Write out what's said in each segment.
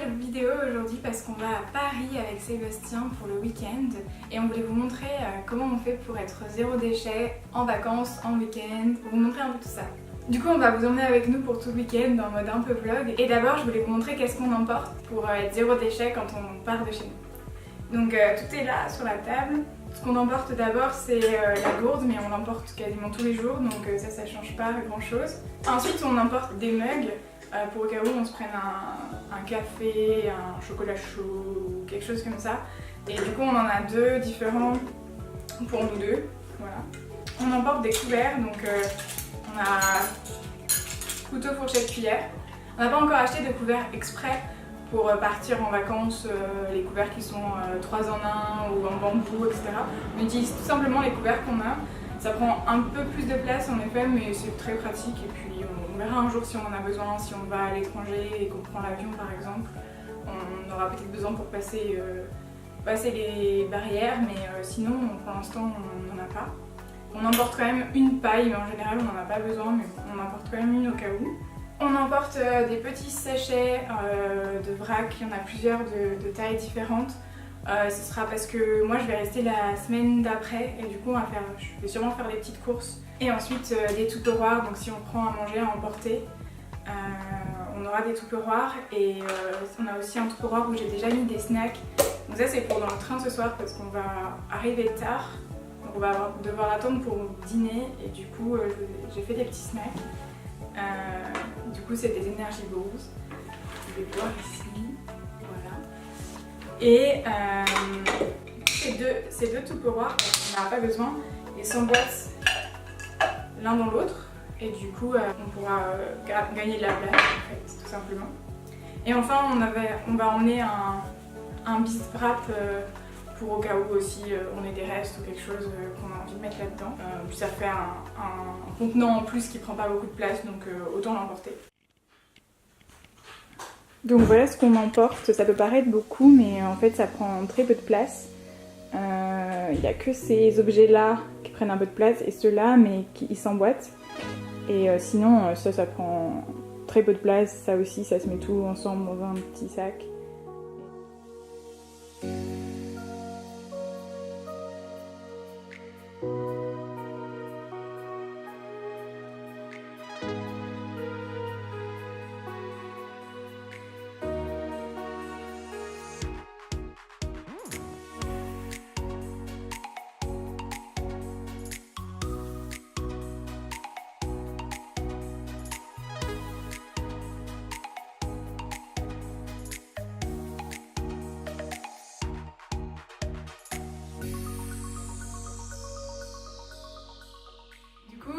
nouvelle vidéo aujourd'hui parce qu'on va à Paris avec Sébastien pour le week-end et on voulait vous montrer comment on fait pour être zéro déchet en vacances, en week-end, pour vous montrer un peu tout ça. Du coup on va vous emmener avec nous pour tout le week-end en mode un peu vlog et d'abord je voulais vous montrer qu'est-ce qu'on emporte pour être zéro déchet quand on part de chez nous. Donc tout est là sur la table. Ce qu'on emporte d'abord c'est la gourde, mais on l'emporte quasiment tous les jours donc ça change pas grand chose. Ensuite on emporte des mugs pour au cas où on se prenne un café, un chocolat chaud ou quelque chose comme ça. Et du coup on en a deux différents pour nous deux. Voilà. On emporte des couverts, donc on a couteau, fourchette, cuillère. On n'a pas encore acheté de couverts exprès pour partir en vacances, les couverts qui sont 3 en 1 ou en bambou, etc. On utilise tout simplement les couverts qu'on a. Ça prend un peu plus de place en effet, mais c'est très pratique et puis on verra un jour si on en a besoin, si on va à l'étranger et qu'on prend l'avion par exemple. On aura peut-être besoin pour passer les barrières, mais sinon pour l'instant on n'en a pas. On emporte quand même une paille, mais en général on n'en a pas besoin, mais on emporte quand même une au cas où. On emporte des petits sachets de vrac, il y en a plusieurs de tailles différentes. Ce sera parce que moi je vais rester la semaine d'après et du coup je vais sûrement faire des petites courses. Et ensuite des tupperwares, donc si on prend à manger à emporter, on aura des tupperwares et on a aussi un tupperware où j'ai déjà mis des snacks. Donc ça c'est pour dans le train ce soir parce qu'on va arriver tard. Donc on va devoir attendre pour dîner et du coup j'ai fait des petits snacks. Du coup c'est des Energy Balls. Je vais voir ici. Voilà. Et ces deux tupperwares, on n'en a pas besoin, ils s'emboîtent l'un dans l'autre et du coup on pourra gagner de la place en fait, tout simplement. Et enfin on va emmener un beast wrap pour au cas où aussi on ait des restes ou quelque chose qu'on a envie de mettre là-dedans. Puis ça fait un contenant en plus qui prend pas beaucoup de place, donc autant l'emporter. Donc voilà ce qu'on emporte, ça peut paraître beaucoup mais en fait ça prend très peu de place. Il n'y a que ces objets là qui prennent un peu de place et ceux-là mais qui s'emboîtent. Et sinon ça prend très peu de place, ça aussi ça se met tout ensemble dans un petit sac.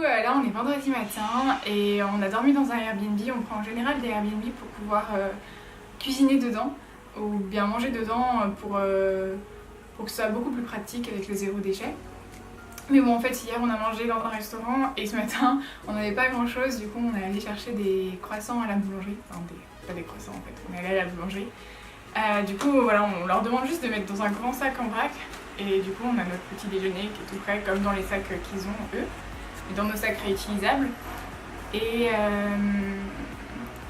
Là on est vendredi matin et on a dormi dans un Airbnb. On prend en général des Airbnb pour pouvoir cuisiner dedans ou bien manger dedans pour que ce soit beaucoup plus pratique avec le zéro déchet. Mais bon en fait hier on a mangé dans un restaurant et ce matin on n'avait pas grand chose, du coup on est allé chercher des croissants à la boulangerie. Enfin pas des croissants en fait, on est allé à la boulangerie. Du coup voilà, on leur demande juste de mettre dans un grand sac en vrac et du coup on a notre petit déjeuner qui est tout prêt comme dans les sacs qu'ils ont eux. Et dans nos sacs réutilisables et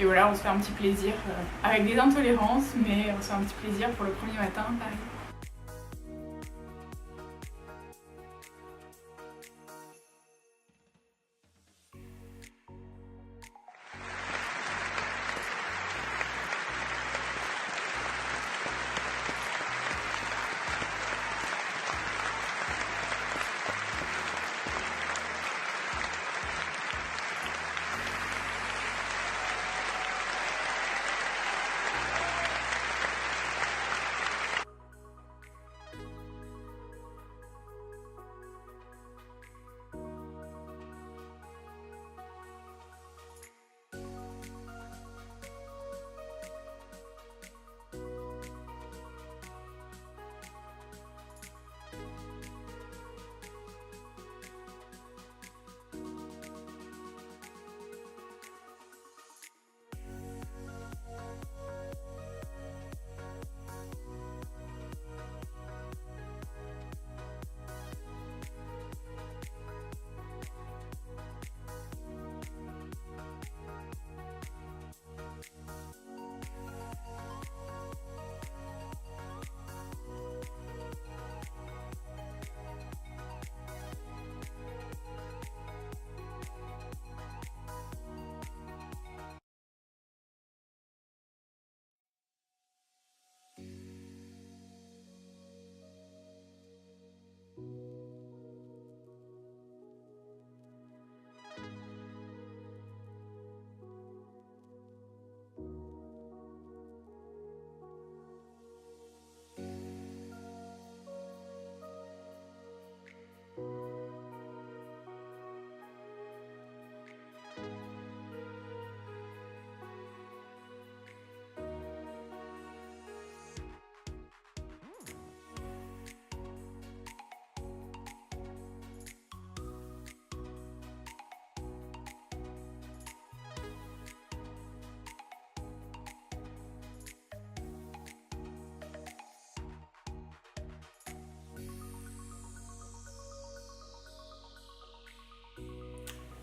voilà on se fait un petit plaisir avec des intolérances mais on se fait un petit plaisir pour le premier matin à Paris.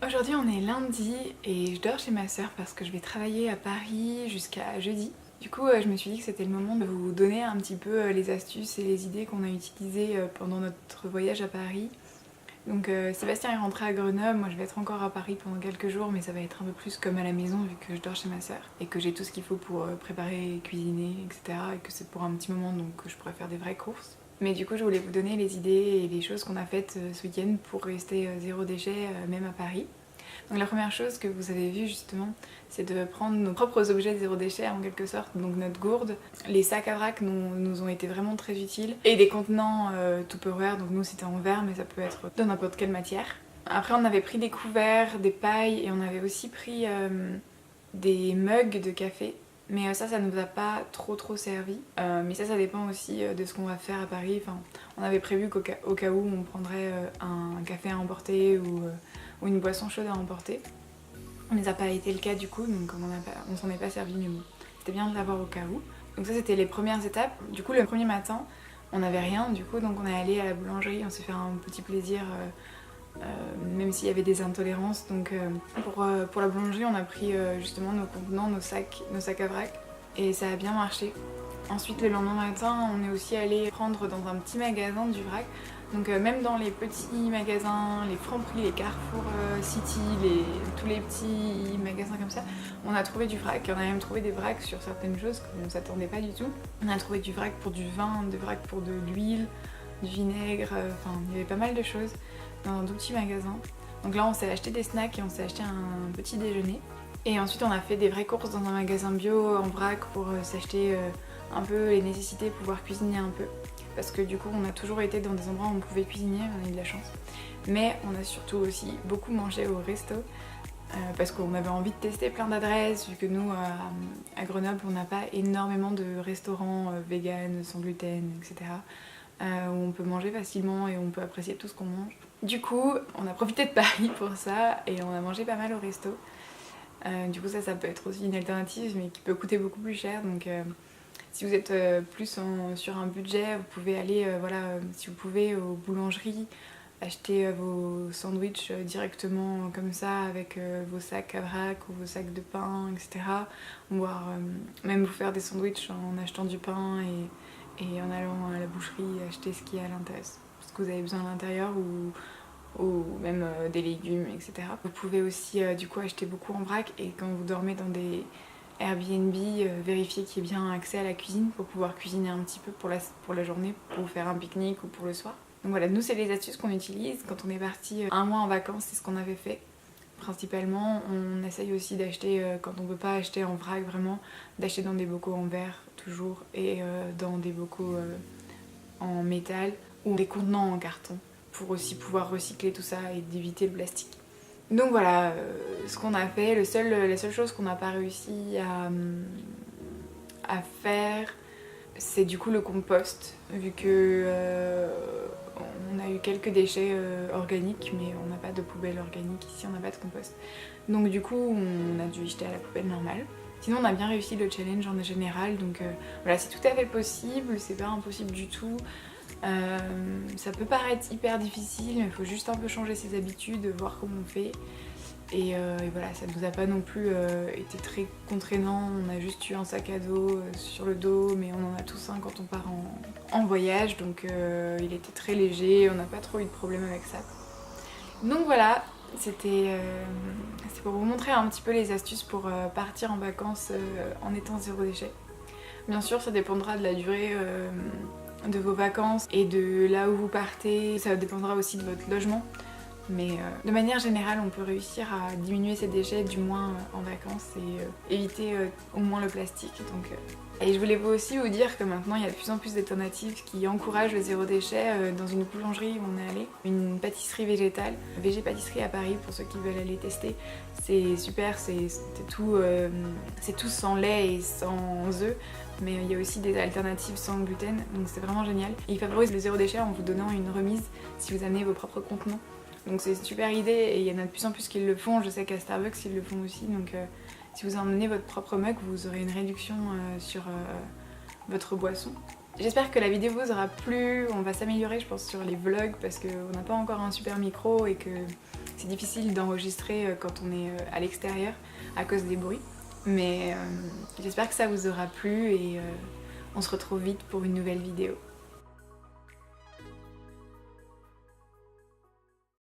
Aujourd'hui on est lundi et je dors chez ma soeur parce que je vais travailler à Paris jusqu'à jeudi. Du coup je me suis dit que c'était le moment de vous donner un petit peu les astuces et les idées qu'on a utilisées pendant notre voyage à Paris. Donc Sébastien est rentré à Grenoble, moi je vais être encore à Paris pendant quelques jours, mais ça va être un peu plus comme à la maison vu que je dors chez ma soeur et que j'ai tout ce qu'il faut pour préparer, cuisiner, etc. Et que c'est pour un petit moment donc je pourrais faire des vraies courses. Mais du coup je voulais vous donner les idées et les choses qu'on a faites ce week-end pour rester zéro déchet même à Paris. Donc la première chose que vous avez vu justement, c'est de prendre nos propres objets de zéro déchet en quelque sorte, donc notre gourde, les sacs à vrac nous ont été vraiment très utiles, et des contenants Tupperware, donc nous c'était en verre mais ça peut être de n'importe quelle matière. Après on avait pris des couverts, des pailles et on avait aussi pris des mugs de café. Mais ça nous a pas trop servi. Mais ça dépend aussi de ce qu'on va faire à Paris. Enfin, on avait prévu qu'au cas où on prendrait un café à emporter ou une boisson chaude à emporter. Mais ça n'a pas été le cas du coup, donc on s'en est pas servi, mais bon, c'était bien de l'avoir au cas où. Donc ça c'était les premières étapes. Du coup le premier matin, on n'avait rien du coup, donc on est allé à la boulangerie, on s'est fait un petit plaisir. Même s'il y avait des intolérances, donc pour la boulangerie on a pris justement nos contenants, nos sacs à vrac et ça a bien marché. Ensuite le lendemain matin on est aussi allé prendre dans un petit magasin du vrac, donc même dans les petits magasins, les Franprix, les Carrefour City, tous les petits magasins comme ça, on a trouvé du vrac. On a même trouvé des vracs sur certaines choses qu'on ne s'attendait pas du tout. On a trouvé du vrac pour du vin, du vrac pour de l'huile, du vinaigre, enfin il y avait pas mal de choses dans un tout petit magasin. Donc là on s'est acheté des snacks et on s'est acheté un petit déjeuner. Et ensuite on a fait des vraies courses dans un magasin bio en vrac pour s'acheter un peu les nécessités, pouvoir cuisiner un peu. Parce que du coup on a toujours été dans des endroits où on pouvait cuisiner, on a eu de la chance. Mais on a surtout aussi beaucoup mangé au resto. Parce qu'on avait envie de tester plein d'adresses, vu que nous à Grenoble on n'a pas énormément de restaurants vegan, sans gluten, etc. Où on peut manger facilement et on peut apprécier tout ce qu'on mange. Du coup, on a profité de Paris pour ça et on a mangé pas mal au resto. Du coup, ça peut être aussi une alternative, mais qui peut coûter beaucoup plus cher. Donc, si vous êtes plus sur un budget, vous pouvez aller, si vous pouvez, aux boulangeries, acheter vos sandwichs directement comme ça, avec vos sacs à vrac ou vos sacs de pain, etc. Voire même vous faire des sandwichs en achetant du pain et en allant à la boucherie acheter ce qu'il y a à l'intérieur, ce que vous avez besoin à l'intérieur ou même des légumes, etc. Vous pouvez aussi du coup acheter beaucoup en vrac et quand vous dormez dans des Airbnb, vérifier qu'il y ait bien accès à la cuisine pour pouvoir cuisiner un petit peu pour la journée, pour faire un pique-nique ou pour le soir. Donc voilà, nous c'est les astuces qu'on utilise quand on est parti un mois en vacances, c'est ce qu'on avait fait. Principalement, on essaye aussi d'acheter, quand on ne peut pas acheter en vrac vraiment, d'acheter dans des bocaux en verre toujours et dans des bocaux en métal ou des contenants en carton pour aussi pouvoir recycler tout ça et d'éviter le plastique. Donc voilà ce qu'on a fait. La seule chose qu'on n'a pas réussi à faire, c'est du coup le compost, vu que on a eu quelques déchets organiques, mais on n'a pas de poubelle organique ici, on n'a pas de compost. Donc du coup, on a dû y jeter à la poubelle normale. Sinon, on a bien réussi le challenge en général, donc voilà, c'est tout à fait possible, c'est pas impossible du tout. Ça peut paraître hyper difficile, mais il faut juste un peu changer ses habitudes, voir comment on fait. Et voilà, ça nous a pas non plus été très contraignant, on a juste eu un sac à dos sur le dos, mais on en a tous un quand on part en voyage, donc il était très léger, on n'a pas trop eu de problème avec ça. Donc voilà, c'est pour vous montrer un petit peu les astuces pour partir en vacances en étant zéro déchet. Bien sûr, ça dépendra de la durée de vos vacances et de là où vous partez, ça dépendra aussi de votre logement. Mais de manière générale, on peut réussir à diminuer ses déchets, du moins en vacances, et éviter au moins le plastique. Et je voulais aussi vous dire que maintenant, il y a de plus en plus d'alternatives qui encouragent le zéro déchet. Dans une boulangerie où on est allé, une pâtisserie végétale, VG Pâtisserie à Paris, pour ceux qui veulent aller tester. C'est super, c'est tout sans lait et sans œufs. Mais il y a aussi des alternatives sans gluten, donc c'est vraiment génial. Et ils favorisent le zéro déchet en vous donnant une remise si vous amenez vos propres contenants. Donc c'est une super idée et il y en a de plus en plus qui le font. Je sais qu'à Starbucks ils le font aussi. Donc si vous emmenez votre propre mug, vous aurez une réduction sur votre boisson. J'espère que la vidéo vous aura plu. On va s'améliorer je pense sur les vlogs parce qu'on n'a pas encore un super micro et que c'est difficile d'enregistrer quand on est à l'extérieur à cause des bruits. Mais j'espère que ça vous aura plu et on se retrouve vite pour une nouvelle vidéo.